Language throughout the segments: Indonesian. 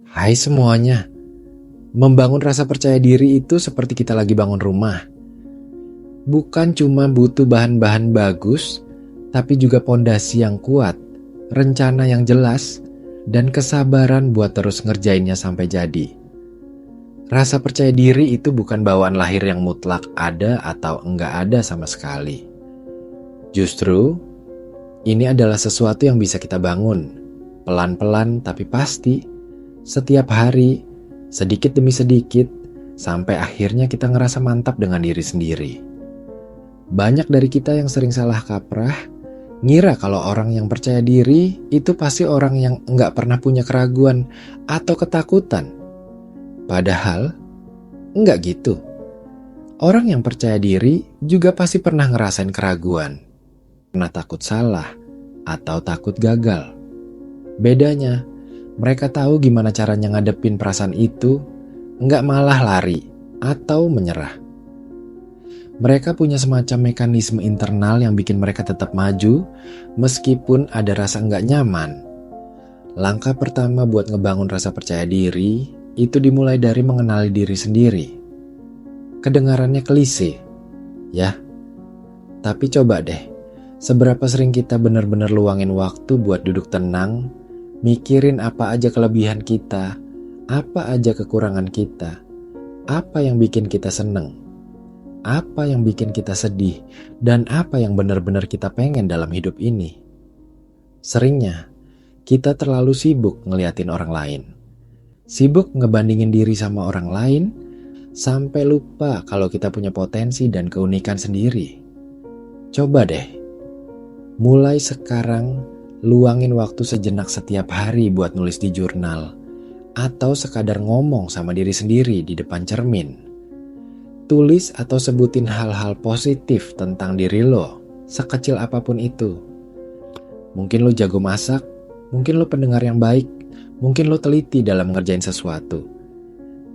Hai semuanya, membangun rasa percaya diri itu seperti kita lagi bangun rumah. Bukan cuma butuh bahan-bahan bagus, tapi juga pondasi yang kuat, rencana yang jelas, dan kesabaran buat terus ngerjainnya sampai jadi. Rasa percaya diri itu bukan bawaan lahir yang mutlak ada atau enggak ada sama sekali. Justru, ini adalah sesuatu yang bisa kita bangun, pelan-pelan tapi pasti, setiap hari, sedikit demi sedikit, sampai akhirnya kita ngerasa mantap dengan diri sendiri. Banyak dari kita yang sering salah kaprah, ngira kalau orang yang percaya diri itu pasti orang yang nggak pernah punya keraguan atau ketakutan. Padahal, nggak gitu. Orang yang percaya diri juga pasti pernah ngerasain keraguan, pernah takut salah, atau takut gagal. Bedanya, mereka tahu gimana caranya ngadepin perasaan itu, nggak malah lari atau menyerah. Mereka punya semacam mekanisme internal yang bikin mereka tetap maju, meskipun ada rasa nggak nyaman. Langkah pertama buat ngebangun rasa percaya diri, itu dimulai dari mengenali diri sendiri. Kedengarannya klise, ya. Tapi coba deh, seberapa sering kita benar-benar luangin waktu buat duduk tenang, mikirin apa aja kelebihan kita, apa aja kekurangan kita, apa yang bikin kita seneng, apa yang bikin kita sedih, dan apa yang benar-benar kita pengen dalam hidup ini. Seringnya, kita terlalu sibuk ngeliatin orang lain. Sibuk ngebandingin diri sama orang lain, sampai lupa kalau kita punya potensi dan keunikan sendiri. Coba deh, mulai sekarang luangin waktu sejenak setiap hari buat nulis di jurnal, atau sekadar ngomong sama diri sendiri di depan cermin. Tulis atau sebutin hal-hal positif tentang diri lo, sekecil apapun itu. Mungkin lo jago masak, mungkin lo pendengar yang baik, mungkin lo teliti dalam ngerjain sesuatu.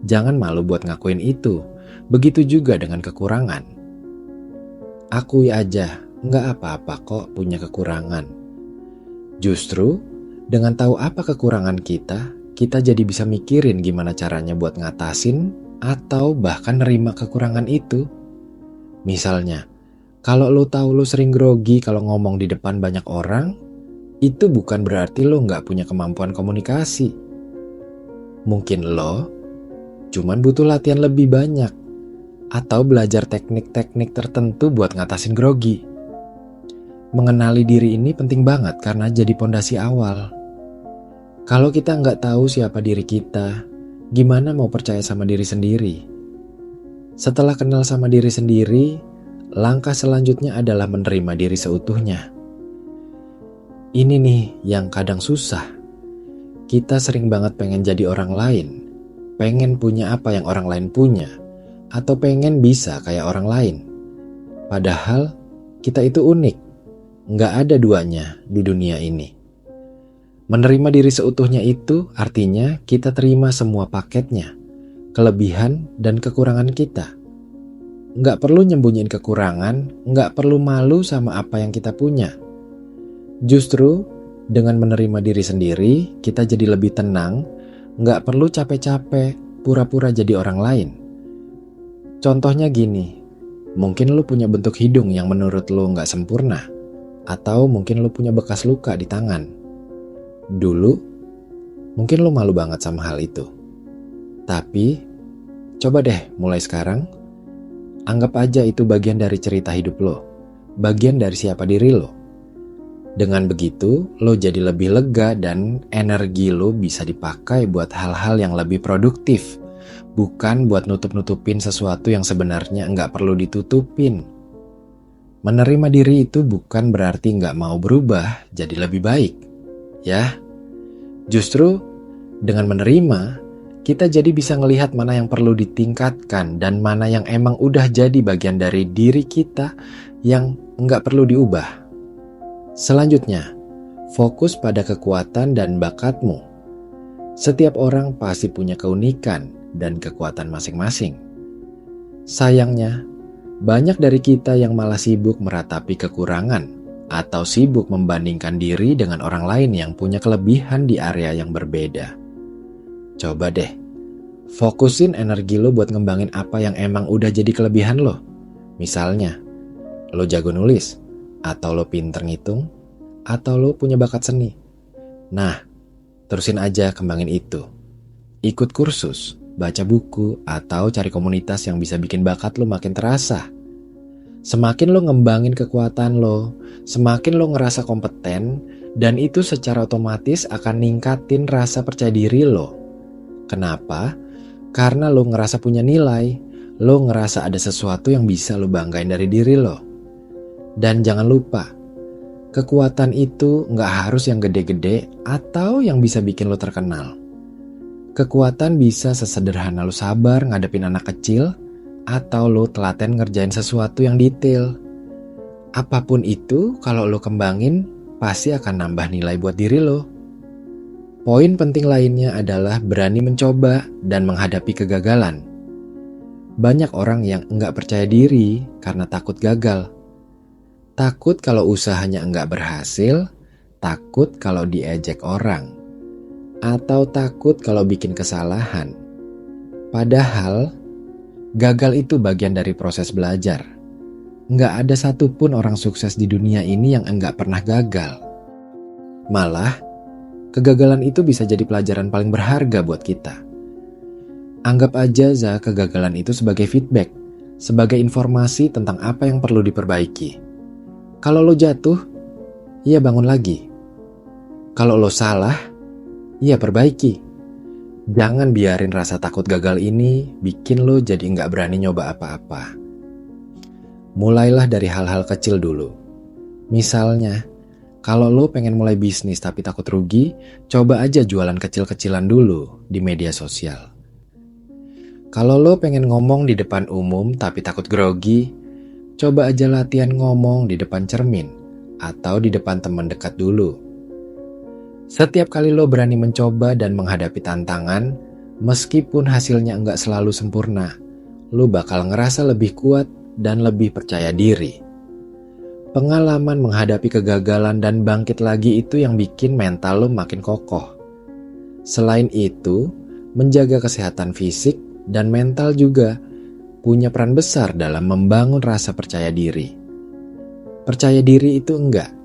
Jangan malu buat ngakuin itu, begitu juga dengan kekurangan. Akui aja, nggak apa-apa kok punya kekurangan. Justru, dengan tahu apa kekurangan kita jadi bisa mikirin gimana caranya buat ngatasin atau bahkan nerima kekurangan itu. Misalnya, kalau lo tahu lo sering grogi kalau ngomong di depan banyak orang, itu bukan berarti lo nggak punya kemampuan komunikasi. Mungkin lo cuman butuh latihan lebih banyak atau belajar teknik-teknik tertentu buat ngatasin grogi. Mengenali diri ini penting banget karena jadi pondasi awal. Kalau kita nggak tahu siapa diri kita, gimana mau percaya sama diri sendiri? Setelah kenal sama diri sendiri, langkah selanjutnya adalah menerima diri seutuhnya. Ini nih yang kadang susah. Kita sering banget pengen jadi orang lain, pengen punya apa yang orang lain punya, atau pengen bisa kayak orang lain. Padahal kita itu unik, nggak ada duanya di dunia ini. Menerima diri seutuhnya itu artinya kita terima semua paketnya, kelebihan dan kekurangan kita. Nggak perlu nyembunyiin kekurangan, nggak perlu malu sama apa yang kita punya. Justru dengan menerima diri sendiri, kita jadi lebih tenang, nggak perlu capek-capek pura-pura jadi orang lain. Contohnya gini, mungkin lu punya bentuk hidung yang menurut lu nggak sempurna, atau mungkin lu punya bekas luka di tangan. Dulu, mungkin lo malu banget sama hal itu. Tapi, coba deh mulai sekarang, anggap aja itu bagian dari cerita hidup lo, bagian dari siapa diri lo. Dengan begitu, lo jadi lebih lega dan energi lo bisa dipakai buat hal-hal yang lebih produktif, bukan buat nutup-nutupin sesuatu yang sebenarnya nggak perlu ditutupin. Menerima diri itu bukan berarti nggak mau berubah jadi lebih baik. Ya, justru dengan menerima, kita jadi bisa ngelihat mana yang perlu ditingkatkan dan mana yang emang udah jadi bagian dari diri kita yang nggak perlu diubah. Selanjutnya, fokus pada kekuatan dan bakatmu. Setiap orang pasti punya keunikan dan kekuatan masing-masing. Sayangnya, banyak dari kita yang malah sibuk meratapi kekurangan atau sibuk membandingkan diri dengan orang lain yang punya kelebihan di area yang berbeda. Coba deh, fokusin energi lo buat ngembangin apa yang emang udah jadi kelebihan lo. Misalnya, lo jago nulis, atau lo pinter ngitung, atau lo punya bakat seni. Nah, terusin aja kembangin itu. Ikut kursus, baca buku, atau cari komunitas yang bisa bikin bakat lo makin terasa. Semakin lo ngembangin kekuatan lo, semakin lo ngerasa kompeten, dan itu secara otomatis akan ningkatin rasa percaya diri lo. Kenapa? Karena lo ngerasa punya nilai, lo ngerasa ada sesuatu yang bisa lo banggain dari diri lo. Dan jangan lupa, kekuatan itu nggak harus yang gede-gede atau yang bisa bikin lo terkenal. Kekuatan bisa sesederhana lo sabar ngadepin anak kecil, atau lo telaten ngerjain sesuatu yang detail. Apapun itu, kalau lo kembangin, pasti akan nambah nilai buat diri lo. Poin penting lainnya adalah berani mencoba dan menghadapi kegagalan. Banyak orang yang enggak percaya diri karena takut gagal. Takut kalau usahanya enggak berhasil, takut kalau diejek orang, atau takut kalau bikin kesalahan. Padahal, gagal itu bagian dari proses belajar. Nggak ada satupun orang sukses di dunia ini yang enggak pernah gagal. Malah, kegagalan itu bisa jadi pelajaran paling berharga buat kita. Anggap aja kegagalan itu sebagai feedback, sebagai informasi tentang apa yang perlu diperbaiki. Kalau lo jatuh, ya bangun lagi. Kalau lo salah, ya perbaiki. Jangan biarin rasa takut gagal ini bikin lo jadi nggak berani nyoba apa-apa. Mulailah dari hal-hal kecil dulu. Misalnya, kalau lo pengen mulai bisnis tapi takut rugi, coba aja jualan kecil-kecilan dulu di media sosial. Kalau lo pengen ngomong di depan umum tapi takut grogi, coba aja latihan ngomong di depan cermin atau di depan teman dekat dulu. Setiap kali lo berani mencoba dan menghadapi tantangan, meskipun hasilnya enggak selalu sempurna, lo bakal ngerasa lebih kuat dan lebih percaya diri. Pengalaman menghadapi kegagalan dan bangkit lagi itu yang bikin mental lo makin kokoh. Selain itu, menjaga kesehatan fisik dan mental juga punya peran besar dalam membangun rasa percaya diri. Percaya diri itu enggak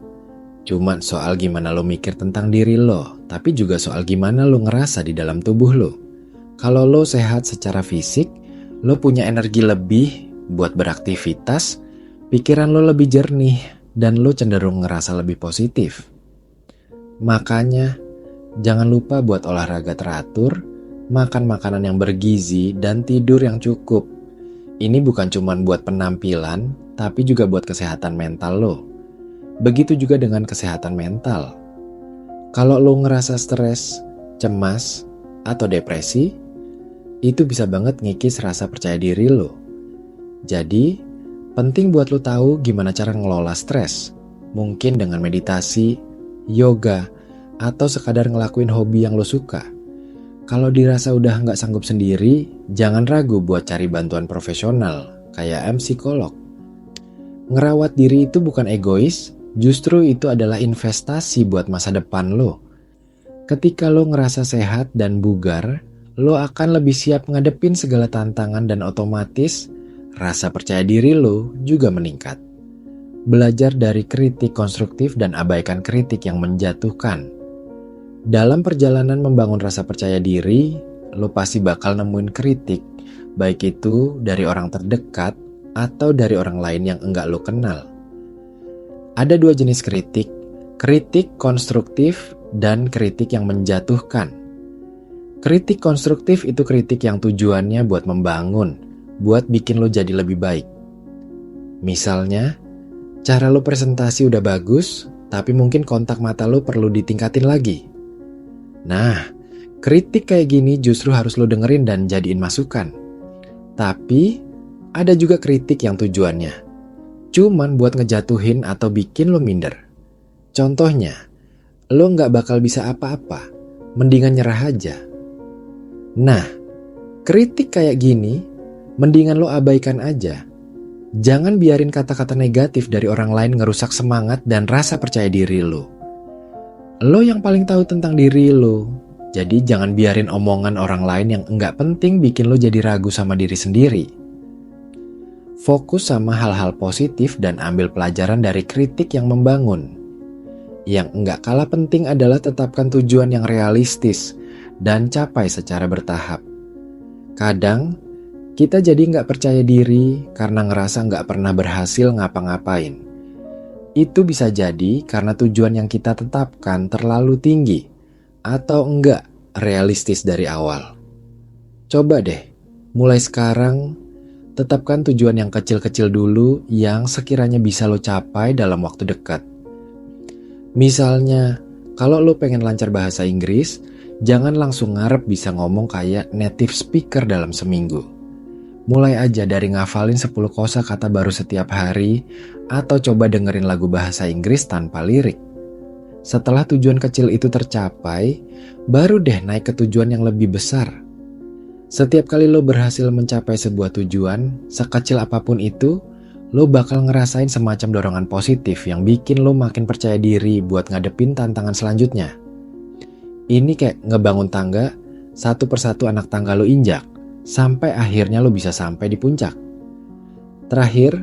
cuma soal gimana lo mikir tentang diri lo, tapi juga soal gimana lo ngerasa di dalam tubuh lo. Kalau lo sehat secara fisik, lo punya energi lebih buat beraktivitas, pikiran lo lebih jernih, dan lo cenderung ngerasa lebih positif. Makanya, jangan lupa buat olahraga teratur, makan makanan yang bergizi, dan tidur yang cukup. Ini bukan cuma buat penampilan, tapi juga buat kesehatan mental lo. Begitu juga dengan kesehatan mental. Kalau lo ngerasa stres, cemas, atau depresi, itu bisa banget ngikis rasa percaya diri lo. Jadi, penting buat lo tahu gimana cara ngelola stres. Mungkin dengan meditasi, yoga, atau sekadar ngelakuin hobi yang lo suka. Kalau dirasa udah nggak sanggup sendiri, jangan ragu buat cari bantuan profesional, kayak psikolog. Ngerawat diri itu bukan egois, justru itu adalah investasi buat masa depan lo. Ketika lo ngerasa sehat dan bugar, lo akan lebih siap ngadepin segala tantangan dan otomatis rasa percaya diri lo juga meningkat. Belajar dari kritik konstruktif dan abaikan kritik yang menjatuhkan. Dalam perjalanan membangun rasa percaya diri, lo pasti bakal nemuin kritik, baik itu dari orang terdekat atau dari orang lain yang enggak lo kenal. Ada dua jenis kritik, kritik konstruktif dan kritik yang menjatuhkan. Kritik konstruktif itu kritik yang tujuannya buat membangun, buat bikin lo jadi lebih baik. Misalnya, cara lo presentasi udah bagus, tapi mungkin kontak mata lo perlu ditingkatin lagi. Nah, kritik kayak gini justru harus lo dengerin dan jadiin masukan. Tapi, ada juga kritik yang tujuannya cuman buat ngejatuhin atau bikin lo minder. Contohnya, lo gak bakal bisa apa-apa, mendingan nyerah aja. Nah, kritik kayak gini, mendingan lo abaikan aja. Jangan biarin kata-kata negatif dari orang lain ngerusak semangat dan rasa percaya diri lo. Lo yang paling tahu tentang diri lo, Jadi jangan biarin omongan orang lain yang enggak penting bikin lo jadi ragu sama diri sendiri. Fokus sama hal-hal positif dan ambil pelajaran dari kritik yang membangun. Yang enggak kalah penting adalah tetapkan tujuan yang realistis dan capai secara bertahap. Kadang, kita jadi nggak percaya diri karena ngerasa nggak pernah berhasil ngapa-ngapain. Itu bisa jadi karena tujuan yang kita tetapkan terlalu tinggi atau enggak realistis dari awal. Coba deh, mulai sekarang, tetapkan tujuan yang kecil-kecil dulu yang sekiranya bisa lo capai dalam waktu dekat. Misalnya, kalau lo pengen lancar bahasa Inggris, jangan langsung ngarep bisa ngomong kayak native speaker dalam seminggu. Mulai aja dari ngafalin 10 kosakata baru setiap hari atau coba dengerin lagu bahasa Inggris tanpa lirik. Setelah tujuan kecil itu tercapai, baru deh naik ke tujuan yang lebih besar. Setiap kali lo berhasil mencapai sebuah tujuan, sekecil apapun itu, lo bakal ngerasain semacam dorongan positif yang bikin lo makin percaya diri buat ngadepin tantangan selanjutnya. Ini kayak ngebangun tangga, satu persatu anak tangga lo injak, sampai akhirnya lo bisa sampai di puncak. Terakhir,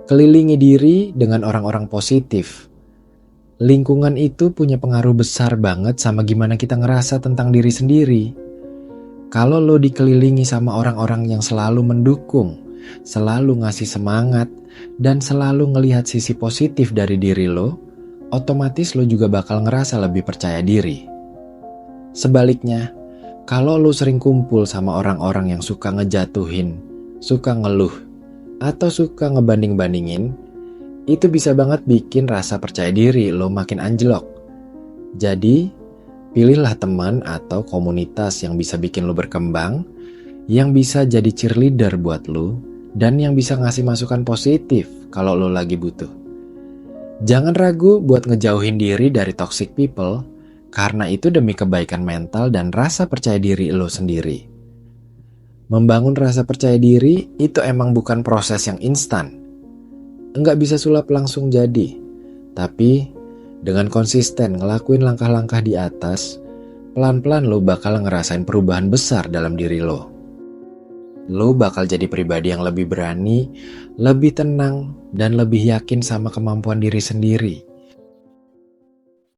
kelilingi diri dengan orang-orang positif. Lingkungan itu punya pengaruh besar banget sama gimana kita ngerasa tentang diri sendiri. Kalau lo dikelilingi sama orang-orang yang selalu mendukung, selalu ngasih semangat, dan selalu ngelihat sisi positif dari diri lo, otomatis lo juga bakal ngerasa lebih percaya diri. Sebaliknya, kalau lo sering kumpul sama orang-orang yang suka ngejatuhin, suka ngeluh, atau suka ngebanding-bandingin, itu bisa banget bikin rasa percaya diri lo makin anjlok. Jadi, pilihlah teman atau komunitas yang bisa bikin lo berkembang, yang bisa jadi cheerleader buat lo, dan yang bisa ngasih masukan positif kalau lo lagi butuh. Jangan ragu buat ngejauhin diri dari toxic people, karena itu demi kebaikan mental dan rasa percaya diri lo sendiri. Membangun rasa percaya diri itu emang bukan proses yang instan. Enggak bisa sulap langsung jadi. Tapi dengan konsisten ngelakuin langkah-langkah di atas, pelan-pelan lo bakal ngerasain perubahan besar dalam diri lo. Lo bakal jadi pribadi yang lebih berani, lebih tenang, dan lebih yakin sama kemampuan diri sendiri.